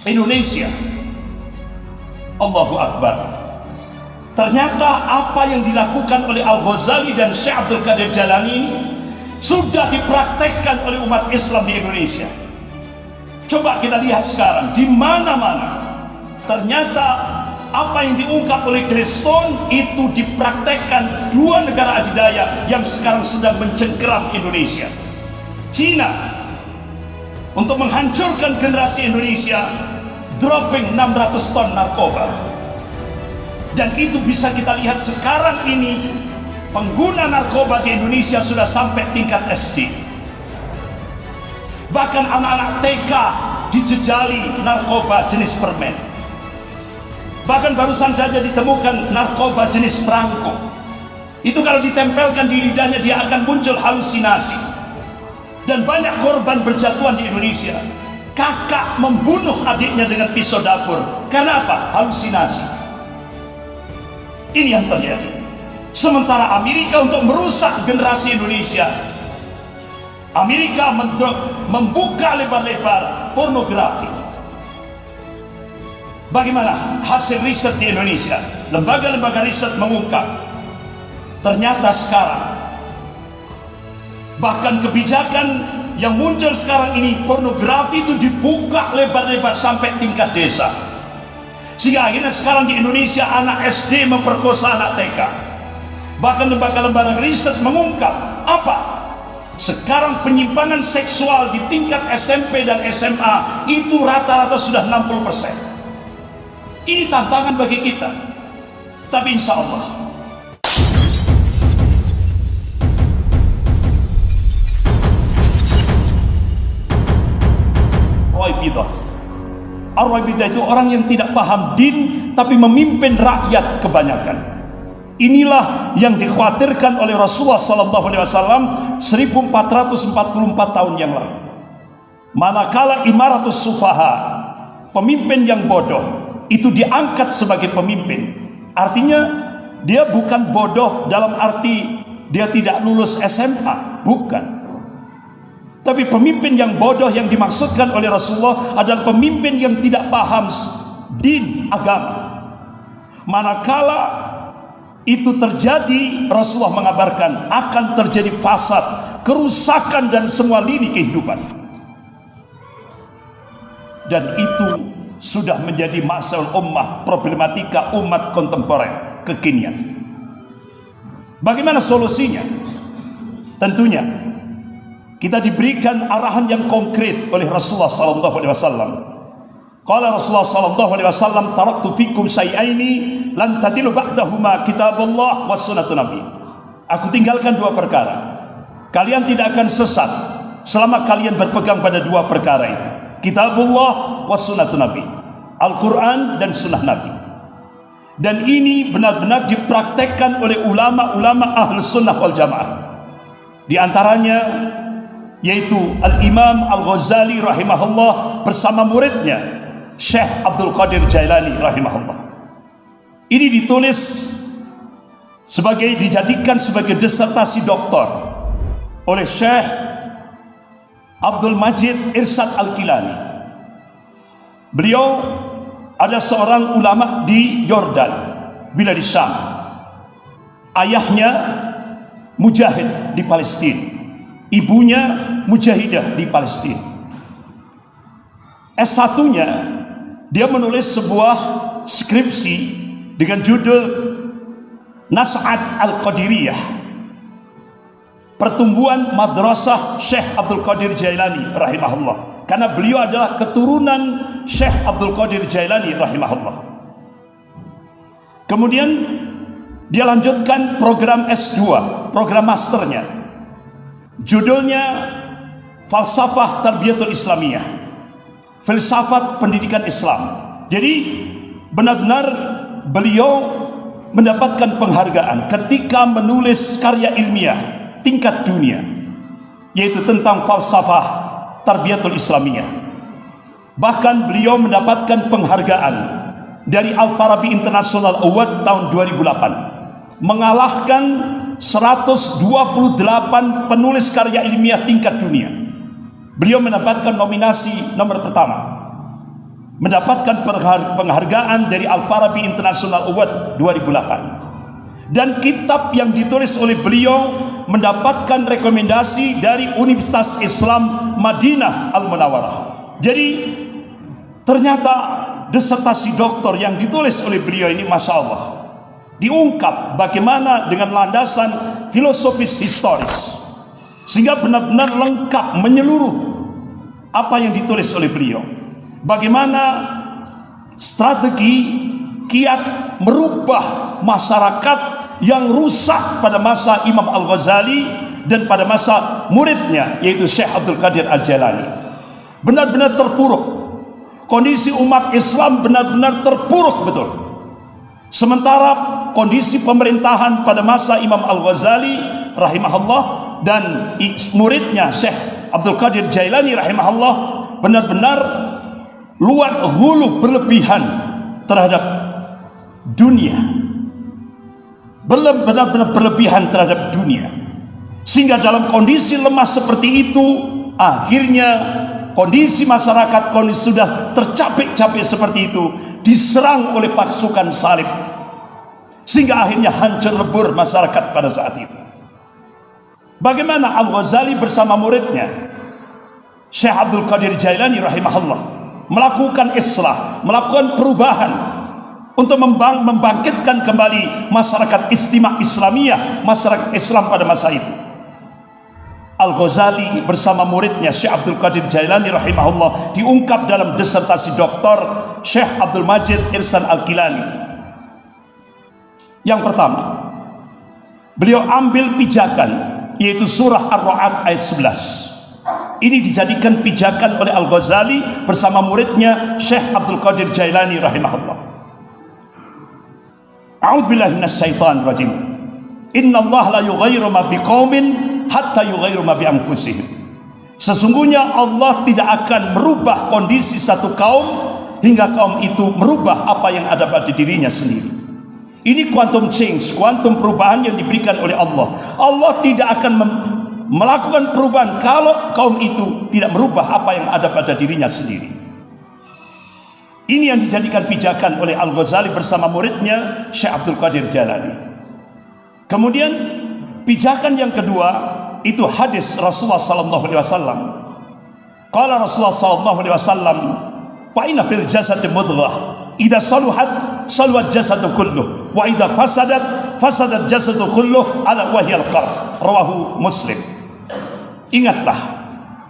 Indonesia. Allahu Akbar. Ternyata apa yang dilakukan oleh Al-Ghazali dan Syekh Abdul Qadir Jailani ini sudah dipraktekkan oleh umat Islam di Indonesia. Coba kita lihat sekarang, di mana-mana ternyata apa yang diungkap oleh Gladstone itu dipraktekkan dua negara adidaya yang sekarang sedang mencengkeram Indonesia. Cina untuk menghancurkan generasi Indonesia, dropping 600 ton narkoba. Dan itu bisa kita lihat sekarang ini, pengguna narkoba di Indonesia sudah sampai tingkat SD. Bahkan anak-anak TK dijejali narkoba jenis permen. Bahkan barusan saja ditemukan narkoba jenis perangko. Itu kalau ditempelkan di lidahnya dia akan muncul halusinasi. Dan banyak korban berjatuhan di Indonesia. Kakak membunuh adiknya dengan pisau dapur. Karena apa? Halusinasi. Ini yang terjadi. Sementara Amerika untuk merusak generasi Indonesia, Amerika membuka lebar-lebar pornografi. Bagaimana hasil riset di Indonesia? Lembaga-lembaga riset mengungkap, ternyata sekarang bahkan kebijakan yang muncul sekarang ini, pornografi itu dibuka lebar-lebar sampai tingkat desa. Sehingga akhirnya sekarang di Indonesia anak SD memperkosa anak TK. Bahkan lembaga-lembaga riset mengungkap apa? Sekarang penyimpangan seksual di tingkat SMP dan SMA itu rata-rata sudah 60%. Ini tantangan bagi kita. Tapi insya Allah Ar-Rabidah itu orang yang tidak paham din tapi memimpin rakyat kebanyakan. Inilah yang dikhawatirkan oleh Rasulullah SAW 1444 tahun yang lalu. Manakala imaratus sufaha, pemimpin yang bodoh itu diangkat sebagai pemimpin, artinya dia bukan bodoh dalam arti dia tidak lulus SMA, bukan. Tapi pemimpin yang bodoh yang dimaksudkan oleh Rasulullah adalah pemimpin yang tidak paham din agama. Manakala itu terjadi, Rasulullah mengabarkan akan terjadi fasad, kerusakan dan semua lini kehidupan. Dan itu sudah menjadi masalah ummah, problematika umat kontemporer kekinian. Bagaimana solusinya? Tentunya kita diberikan arahan yang konkret oleh Rasulullah SAW. Qala Rasulullah SAW, taraktu fikum syai'aini lan tadilu ba'dahuma kitabullah wa sunnatun nabi. Aku tinggalkan dua perkara. Kalian tidak akan sesat selama kalian berpegang pada dua perkara itu. Kitabullah wa sunnatun nabi. Al-Quran dan sunnah Nabi. Dan ini benar-benar dipraktekkan oleh ulama-ulama Ahlus Sunnah wal Jamaah. Di antaranya yaitu Al-Imam Al-Ghazali rahimahullah bersama muridnya Syekh Abdul Qadir Jailani rahimahullah. Ini ditulis dijadikan sebagai disertasi doktor oleh Syekh Abdul Majid Irsyad Al-Kilani. Beliau ada seorang ulama di Yordan, bila di Syam. Ayahnya mujahid di Palestina, ibunya mujahidah di Palestina. S1-nya dia menulis sebuah skripsi dengan judul Nas'at Al-Qadiriyah, pertumbuhan madrasah Syekh Abdul Qadir Jailani rahimahullah. Karena beliau adalah keturunan Syekh Abdul Qadir Jailani rahimahullah. Kemudian dia lanjutkan program S2, program masternya. Judulnya Falsafah Tarbiyatul Islamiyah, filsafat pendidikan Islam. Jadi benar-benar beliau mendapatkan penghargaan ketika menulis karya ilmiah tingkat dunia, yaitu tentang falsafah Tarbiyatul Islamiyah. Bahkan beliau mendapatkan penghargaan dari Al-Farabi International Award tahun 2008, mengalahkan 128 penulis karya ilmiah tingkat dunia. Beliau mendapatkan nominasi nomor pertama. mendapatkan penghargaan dari Al-Farabi International Award 2008, dan kitab yang ditulis oleh beliau mendapatkan rekomendasi dari Universitas Islam Madinah Al-Munawwarah. Jadi ternyata disertasi doktor yang ditulis oleh beliau ini, Masya Allah, diungkap bagaimana dengan landasan filosofis historis, sehingga benar-benar lengkap, menyeluruh apa yang ditulis oleh beliau. Bagaimana strategi kiat merubah masyarakat yang rusak pada masa Imam Al-Ghazali dan pada masa muridnya, yaitu Syekh Abdul Qadir Al-Jailani. Benar-benar terpuruk. Kondisi umat Islam benar-benar terpuruk betul. Sementara kondisi pemerintahan pada masa Imam Al-Ghazali rahimahullah dan muridnya Syekh Abdul Qadir Jailani rahimahullah benar-benar luar hulu berlebihan terhadap dunia, benar-benar berlebihan terhadap dunia, sehingga dalam kondisi lemah seperti itu akhirnya kondisi masyarakat kondisi sudah tercapek-capek seperti itu diserang oleh pasukan salib, sehingga akhirnya hancur lebur masyarakat pada saat itu. Bagaimana Al-Ghazali bersama muridnya Syekh Abdul Qadir Jailani rahimahullah melakukan islah, melakukan perubahan untuk membangkitkan kembali masyarakat istimewa Islamiyah, masyarakat Islam pada masa itu. Al-Ghazali bersama muridnya Syekh Abdul Qadir Jailani rahimahullah diungkap dalam disertasi doktor Syekh Abdul Majid Irsan Al-Kilani. Yang pertama, beliau ambil pijakan yaitu surah Ar-Ra'd ayat 11. Ini dijadikan pijakan oleh Al-Ghazali bersama muridnya Syekh Abdul Qadir Jailani rahimahullah. A'udzu billahi minasyaitonir rajim. Innallaha la yughayyiru ma biqaumin hatta yughayyiru ma bi anfusihim. Sesungguhnya Allah tidak akan merubah kondisi satu kaum hingga kaum itu merubah apa yang ada pada dirinya sendiri. Ini quantum change, kuantum perubahan yang diberikan oleh Allah. Allah tidak akan melakukan perubahan kalau kaum itu tidak merubah apa yang ada pada dirinya sendiri. Ini yang dijadikan pijakan oleh Al-Ghazali bersama muridnya Syekh Abdul Qadir Jailani. Kemudian pijakan yang kedua itu hadis Rasulullah sallallahu alaihi wasallam. Qala Rasulullah sallallahu alaihi wasallam, "Fa inna fil jasadi mudghah, idza saluhat saluhat jasadu kulluh, wa idza fasadat jasadu kulluh, ala wahyal qalb." Rawahu Muslim. Ingatlah,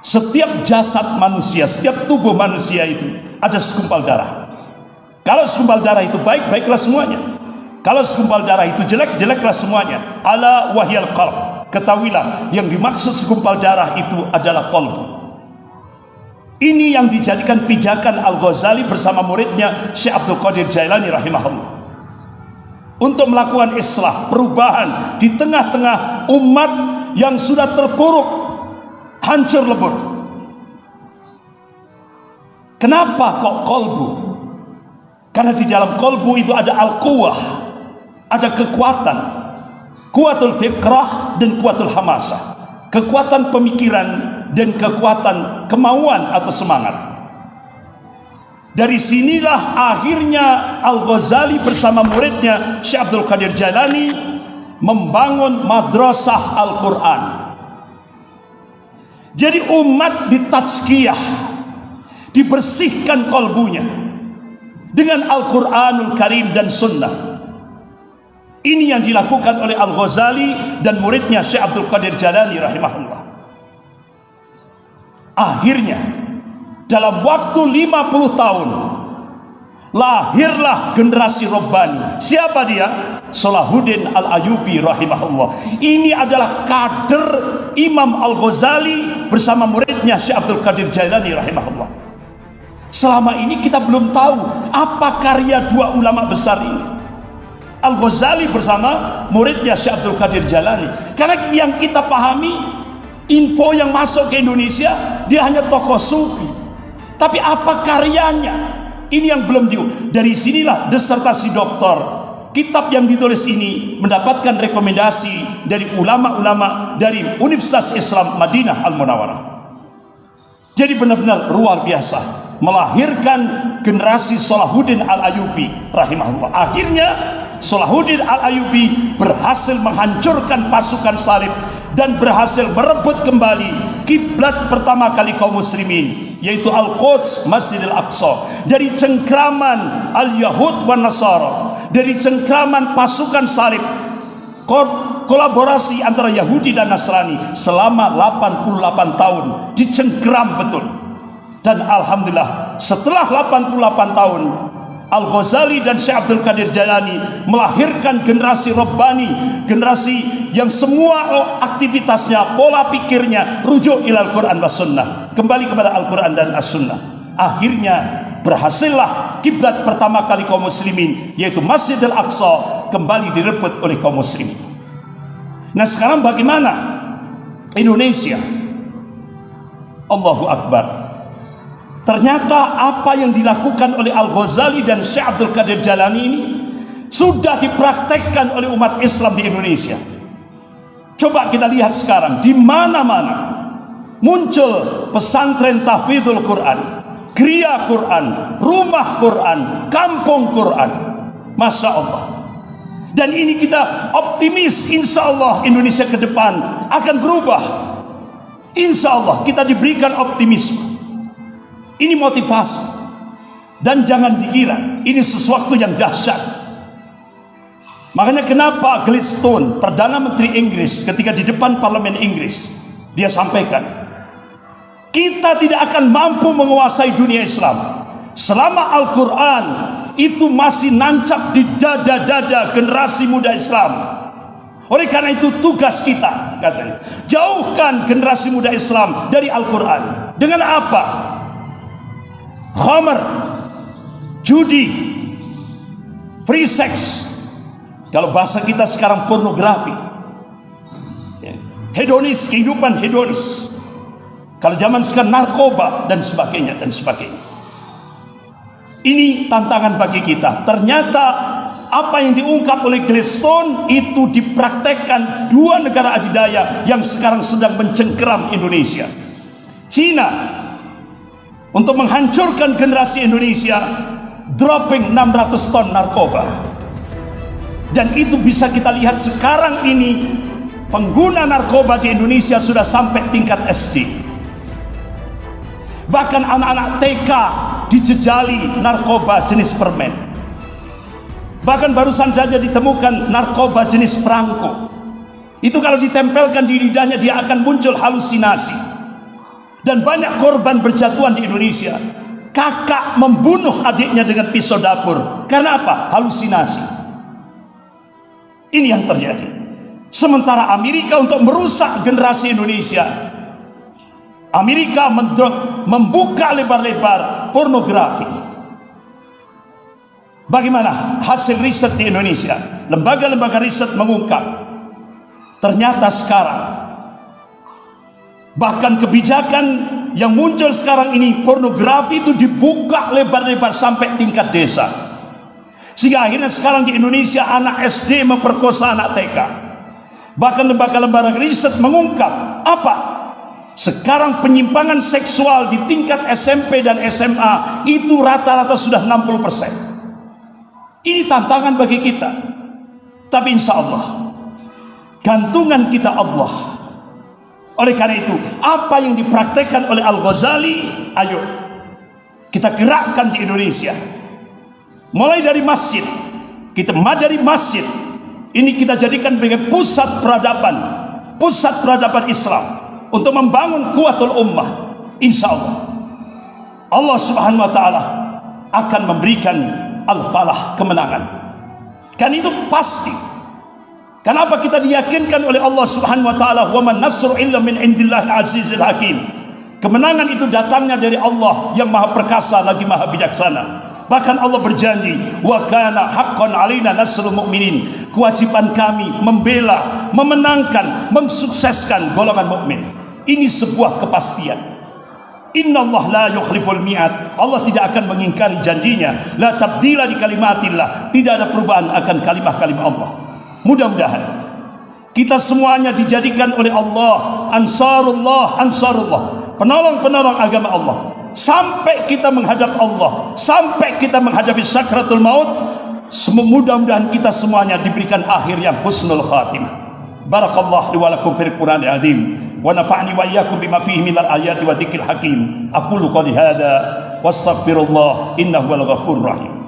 setiap jasad manusia, setiap tubuh manusia itu ada segumpal darah. Kalau segumpal darah itu baik, baiklah semuanya. Kalau segumpal darah itu jelek, jeleklah semuanya. Ala wahyal qalb. Ketahuilah, yang dimaksud segumpal darah itu adalah qalbu. Ini yang dijadikan pijakan Al-Ghazali bersama muridnya Syekh Abdul Qadir Jailani rahimahullah untuk melakukan islah, perubahan di tengah-tengah umat yang sudah terpuruk, hancur lebur. Kenapa kok kolbu? Karena di dalam kolbu itu ada al-quwah, ada kekuatan, kuatul fikrah dan kuatul hamasah, kekuatan pemikiran dan kekuatan kemauan atau semangat. Dari sinilah akhirnya Al-Ghazali bersama muridnya Syekh Abdul Qadir Jailani membangun madrasah Al-Quran. Jadi umat ditazkiyah, dibersihkan kolbunya dengan Al-Quranul Karim dan Sunnah. Ini yang dilakukan oleh Al-Ghazali dan muridnya Syekh Abdul Qadir Jailani rahimahullah. Akhirnya dalam waktu 50 tahun lahirlah generasi Rabbani. Siapa dia? Salahuddin Al-Ayyubi rahimahullah. Ini adalah kader Imam Al-Ghazali bersama muridnya Syekh Abdul Qadir Jailani rahimahullah. Selama ini kita belum tahu apa karya dua ulama besar ini, Al-Ghazali bersama muridnya Syekh Abdul Qadir Jailani. Karena yang kita pahami, info yang masuk ke Indonesia, dia hanya tokoh sufi. Tapi apa karyanya? Ini yang belum dari sinilah disertasi doktor. Kitab yang ditulis ini mendapatkan rekomendasi dari ulama-ulama dari Universitas Islam Madinah Al-Munawwarah. Jadi benar-benar luar biasa, melahirkan generasi Salahuddin Al-Ayyubi rahimahullah. Akhirnya Salahuddin Al-Ayyubi berhasil menghancurkan pasukan salib dan berhasil merebut kembali kiblat pertama kali kaum muslimin, yaitu Al-Quds, Masjidil Aqsa, dari cengkraman Al-Yahud wa Nasara, dari cengkraman pasukan salib. Kolaborasi antara Yahudi dan Nasrani selama 88 tahun dicengkram betul. Dan alhamdulillah setelah 88 tahun Al-Ghazali dan Syekh Abdul Qadir Jailani melahirkan generasi Rabbani, generasi yang semua aktivitasnya, pola pikirnya rujuk ilal Quran was sunnah, kembali kepada Al-Quran dan As-Sunnah. Akhirnya berhasillah kiblat pertama kali kaum muslimin, yaitu Masjidil Aqsa, kembali direbut oleh kaum muslimin. Nah sekarang bagaimana Indonesia? Allahu Akbar. Ternyata apa yang dilakukan oleh Al-Ghazali dan Syekh Abdul Qadir Jailani ini sudah dipraktekkan oleh umat Islam di Indonesia. Coba kita lihat sekarang, di mana-mana muncul pesantren tahfidzul Quran, geria Quran, rumah Quran, kampung Quran. Masya Allah. Dan ini kita optimis, insya Allah Indonesia ke depan akan berubah. Insya Allah kita diberikan optimisme. Ini motivasi. Dan jangan dikira ini sesuatu yang dahsyat. Makanya kenapa Gladstone, Perdana Menteri Inggris, ketika di depan parlemen Inggris, dia sampaikan, kita tidak akan mampu menguasai dunia Islam selama Al-Quran itu masih nancap di dada-dada generasi muda Islam. Oleh karena itu tugas kita, katanya, jauhkan generasi muda Islam dari Al-Quran. Dengan apa? Khamar, judi, free sex, kalau bahasa kita sekarang pornografi, hedonis, kehidupan hedonis. Kalau zaman sekarang narkoba dan sebagainya dan sebagainya. Ini tantangan bagi kita. Ternyata apa yang diungkap oleh Gladstone itu dipraktekkan dua negara adidaya yang sekarang sedang mencengkeram Indonesia. Cina untuk menghancurkan generasi Indonesia, dropping 600 ton narkoba. Dan itu bisa kita lihat sekarang ini, pengguna narkoba di Indonesia sudah sampai tingkat SD. Bahkan anak-anak TK dijejali narkoba jenis permen. Bahkan barusan saja ditemukan narkoba jenis perangko. Itu kalau ditempelkan di lidahnya dia akan muncul halusinasi. Dan banyak korban berjatuhan di Indonesia. Kakak membunuh adiknya dengan pisau dapur. Karena apa? Halusinasi. Ini yang terjadi. Sementara Amerika untuk merusak generasi Indonesia, Amerika membuka lebar-lebar pornografi. Bagaimana hasil riset di Indonesia? Lembaga-lembaga riset mengungkap, ternyata sekarang bahkan kebijakan yang muncul sekarang ini, pornografi itu dibuka lebar-lebar sampai tingkat desa. Sehingga akhirnya sekarang di Indonesia anak SD memperkosa anak TK. Bahkan lembaga-lembaga riset mengungkap apa? Sekarang penyimpangan seksual di tingkat SMP dan SMA itu rata-rata sudah 60%. Ini tantangan bagi kita. Tapi insya Allah gantungan kita Allah. Oleh karena itu, apa yang dipraktekkan oleh Al-Ghazali, ayo kita gerakkan di Indonesia. Mulai dari masjid, kita dari masjid ini kita jadikan sebagai pusat peradaban Islam untuk membangun kuatul ummah. Insya Allah Allah subhanahu wa ta'ala akan memberikan al-falah, kemenangan. Kan itu pasti. Kenapa kita diyakinkan oleh Allah subhanahu wa ta'ala, wa man nasru illa min indillahi azizil hakim. Kemenangan itu datangnya dari Allah yang maha perkasa lagi maha bijaksana. Bahkan Allah berjanji, wa kana haqqan alaina nasrul mu'minin. Kewajiban kami membela, memenangkan, mensukseskan golongan mukmin. Ini sebuah kepastian. Innallaha la yukhliful mi'ad. Allah tidak akan mengingkari janjinya. La tabdila di kalimatillah. Tidak ada perubahan akan kalimah-kalimah Allah. Mudah-mudahan kita semuanya dijadikan oleh Allah ansarullah, penolong-penolong agama Allah. sampai kita menghadap Allah, sampai kita menghadapi sakratul maut. Mudah-mudahan kita semuanya diberikan akhir yang husnul khatimah. Barakallahu li wa lakum fil Qur'anil azim wa nafa'ni wa iyyakum bima fihi minal ayati wa dzikril hakim. Aqulu qouli hadza wastaghfirullah innahu wal ghafurur rahim.